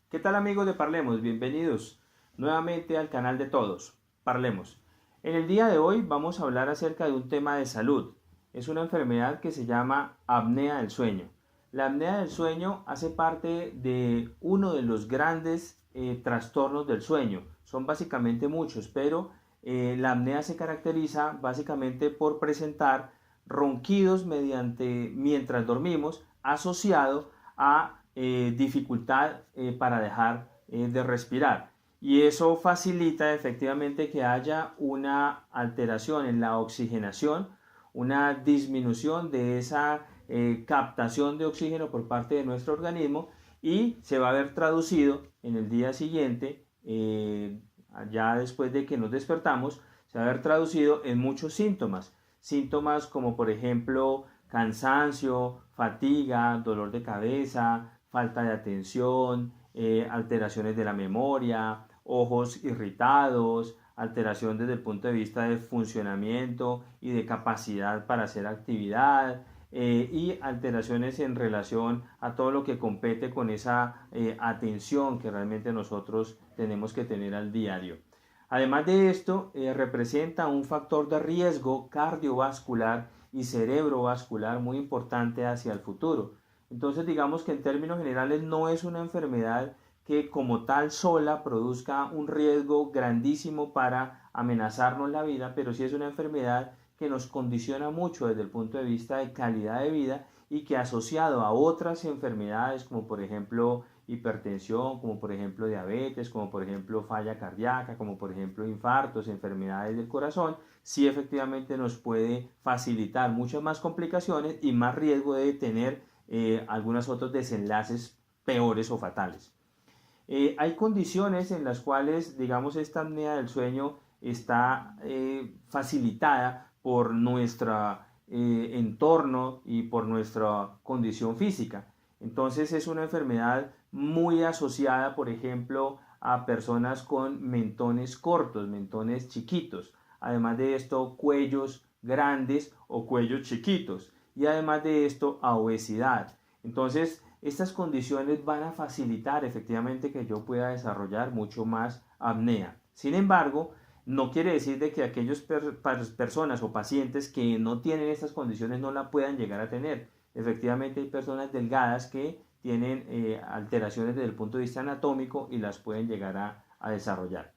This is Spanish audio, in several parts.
¿Qué tal amigos de Parlemos? Bienvenidos nuevamente al canal de todos, Parlemos. En el día de hoy vamos a hablar acerca de un tema de salud. Es una enfermedad que se llama apnea del sueño. La apnea del sueño hace parte de uno de los grandes trastornos del sueño. Son básicamente muchos, pero la apnea se caracteriza básicamente por presentar ronquidos mientras dormimos asociado a dificultad para dejar de respirar. Y eso facilita efectivamente que haya una alteración en la oxigenación, una disminución de esa captación de oxígeno por parte de nuestro organismo y se va a ver traducido en el día siguiente, ya después de que nos despertamos, se va a ver traducido en muchos síntomas. Síntomas como por ejemplo cansancio, fatiga, dolor de cabeza, falta de atención, alteraciones de la memoria, ojos irritados, alteración desde el punto de vista de funcionamiento y de capacidad para hacer actividad, y alteraciones en relación a todo lo que compete con esa atención que realmente nosotros tenemos que tener al diario. Además de esto, representa un factor de riesgo cardiovascular y cerebrovascular muy importante hacia el futuro. Entonces, digamos que en términos generales no es una enfermedad que como tal sola produzca un riesgo grandísimo para amenazarnos la vida, pero sí es una enfermedad que nos condiciona mucho desde el punto de vista de calidad de vida y que asociado a otras enfermedades como por ejemplo hipertensión, como por ejemplo diabetes, como por ejemplo falla cardíaca, como por ejemplo infartos, enfermedades del corazón, sí efectivamente nos puede facilitar muchas más complicaciones y más riesgo de tener algunos otros desenlaces peores o fatales. Hay condiciones en las cuales, digamos, esta apnea del sueño está facilitada por nuestro entorno y por nuestra condición física. Entonces es una enfermedad muy asociada, por ejemplo, a personas con mentones cortos, mentones chiquitos. Además de esto, cuellos grandes o cuellos chiquitos. Y además de esto, a obesidad. Entonces, estas condiciones van a facilitar efectivamente que yo pueda desarrollar mucho más apnea. Sin embargo, no quiere decir de que aquellas personas o pacientes que no tienen estas condiciones no la puedan llegar a tener. Efectivamente hay personas delgadas que tienen alteraciones desde el punto de vista anatómico y las pueden llegar a desarrollar.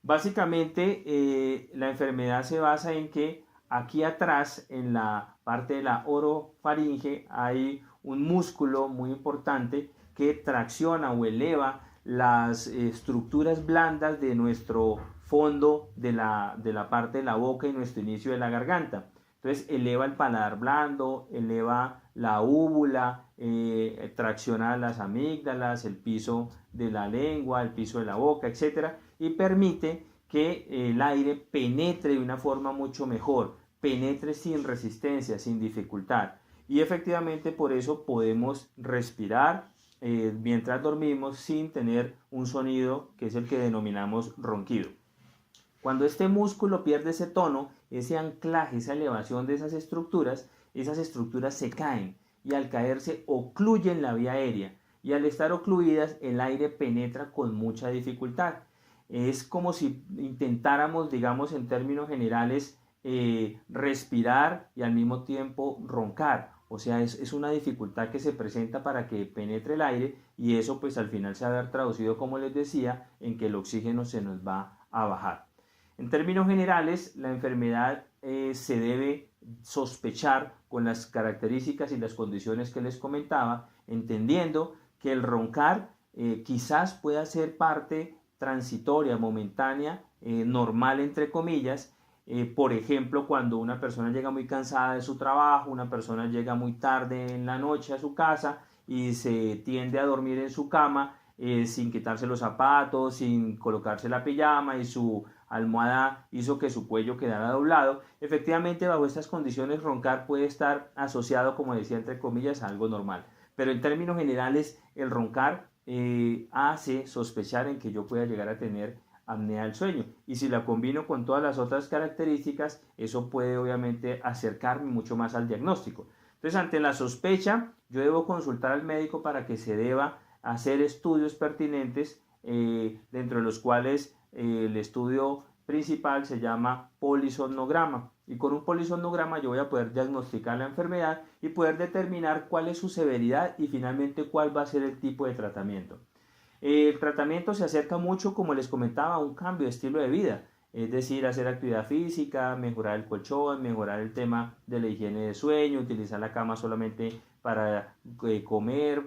Básicamente, la enfermedad se basa en que aquí atrás, en la parte de la orofaringe, hay un músculo muy importante que tracciona o eleva las estructuras blandas de nuestro fondo de la parte de la boca y nuestro inicio de la garganta. Entonces eleva el paladar blando, eleva la úvula, tracciona las amígdalas, el piso de la lengua, el piso de la boca, etcétera, y permite que el aire penetre de una forma mucho mejor, penetre sin resistencia, sin dificultad. Y efectivamente por eso podemos respirar mientras dormimos sin tener un sonido que es el que denominamos ronquido. Cuando este músculo pierde ese tono, ese anclaje, esa elevación de esas estructuras se caen y al caerse ocluyen la vía aérea y al estar ocluidas el aire penetra con mucha dificultad. Es como si intentáramos, digamos en términos generales, respirar y al mismo tiempo roncar. O sea, es una dificultad que se presenta para que penetre el aire y eso pues al final se va a ver traducido, como les decía, en que el oxígeno se nos va a bajar. En términos generales, la enfermedad se debe sospechar con las características y las condiciones que les comentaba, entendiendo que el roncar quizás pueda ser parte transitoria, momentánea, normal entre comillas. Por ejemplo, cuando una persona llega muy cansada de su trabajo, una persona llega muy tarde en la noche a su casa y se tiende a dormir en su cama sin quitarse los zapatos, sin colocarse la pijama y su almohada hizo que su cuello quedara doblado. Efectivamente, bajo estas condiciones, roncar puede estar asociado, como decía, entre comillas, a algo normal. Pero en términos generales, el roncar hace sospechar en que yo pueda llegar a tener apnea del sueño. Y si la combino con todas las otras características, eso puede obviamente acercarme mucho más al diagnóstico. Entonces, ante la sospecha, yo debo consultar al médico para que se deba hacer estudios pertinentes, dentro de los cuales el estudio principal se llama polisomnograma, y con un polisomnograma yo voy a poder diagnosticar la enfermedad y poder determinar cuál es su severidad y finalmente cuál va a ser el tipo de tratamiento. El tratamiento se acerca mucho, como les comentaba, a un cambio de estilo de vida, es decir, hacer actividad física, mejorar el colchón, mejorar el tema de la higiene de sueño, utilizar la cama solamente para comer,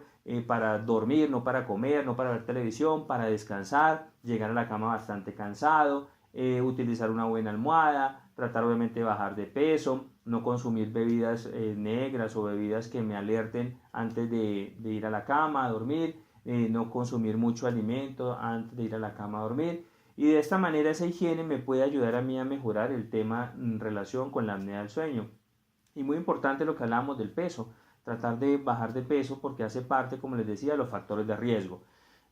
para dormir, no para comer, no para ver televisión, para descansar, llegar a la cama bastante cansado, utilizar una buena almohada, tratar obviamente de bajar de peso, no consumir bebidas negras o bebidas que me alerten antes de ir a la cama a dormir, no consumir mucho alimento antes de ir a la cama a dormir, y de esta manera esa higiene me puede ayudar a mí a mejorar el tema en relación con la apnea del sueño. Y muy importante lo que hablamos del peso, tratar de bajar de peso porque hace parte, como les decía, de los factores de riesgo.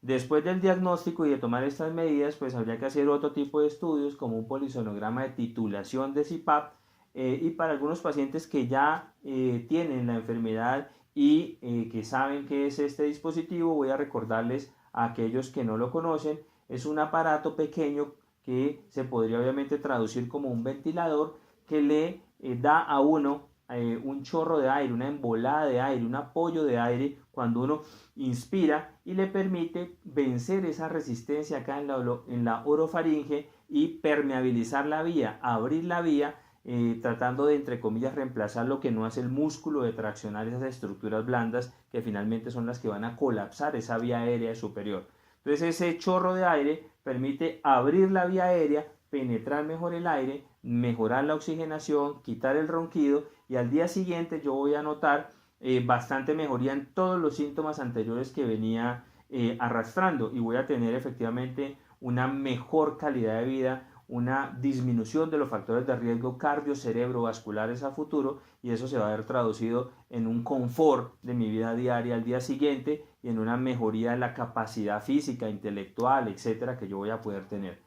Después del diagnóstico y de tomar estas medidas, pues habría que hacer otro tipo de estudios como un polisonograma de titulación de CPAP, y para algunos pacientes que ya tienen la enfermedad y que saben qué es este dispositivo, voy a recordarles a aquellos que no lo conocen. Es un aparato pequeño que se podría obviamente traducir como un ventilador que le da a uno un chorro de aire, una embolada de aire, un apoyo de aire cuando uno inspira, y le permite vencer esa resistencia acá en la orofaringe y permeabilizar la vía, abrir la vía, tratando de, entre comillas, reemplazar lo que no hace el músculo de traccionar esas estructuras blandas que finalmente son las que van a colapsar esa vía aérea superior. Entonces ese chorro de aire permite abrir la vía aérea, penetrar mejor el aire, mejorar la oxigenación, quitar el ronquido, y al día siguiente yo voy a notar bastante mejoría en todos los síntomas anteriores que venía arrastrando, y voy a tener efectivamente una mejor calidad de vida, una disminución de los factores de riesgo cardio-cerebrovasculares a futuro, y eso se va a ver traducido en un confort de mi vida diaria al día siguiente y en una mejoría de la capacidad física, intelectual, etcétera, que yo voy a poder tener.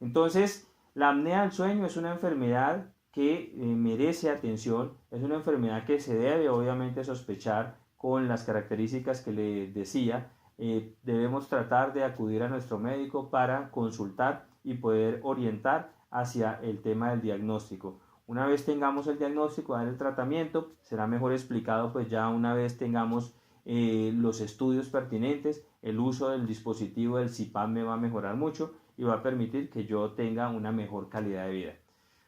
Entonces, la apnea del sueño es una enfermedad que merece atención, es una enfermedad que se debe obviamente sospechar con las características que le decía. Debemos tratar de acudir a nuestro médico para consultar y poder orientar hacia el tema del diagnóstico. Una vez tengamos el diagnóstico, dar el tratamiento, será mejor explicado pues ya una vez tengamos los estudios pertinentes. El uso del dispositivo del CPAP me va a mejorar mucho y va a permitir que yo tenga una mejor calidad de vida.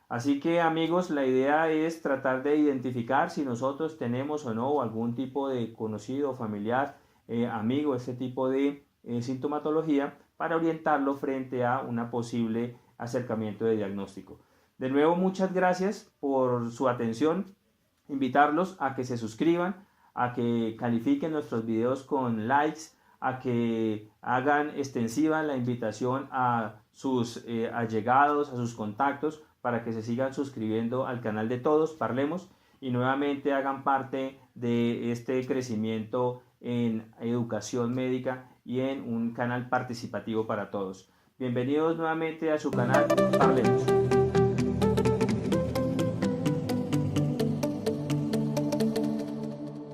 Así que amigos, la idea es tratar de identificar si nosotros tenemos o no algún tipo de conocido, familiar, amigo, este tipo de sintomatología, para orientarlo frente a un posible acercamiento de diagnóstico. De nuevo, muchas gracias por su atención. Invitarlos a que se suscriban, a que califiquen nuestros videos con likes, a que hagan extensiva la invitación a sus allegados, a sus contactos, para que se sigan suscribiendo al canal de Todos Parlemos y nuevamente hagan parte de este crecimiento en educación médica y en un canal participativo para todos. Bienvenidos nuevamente a su canal Parlemos.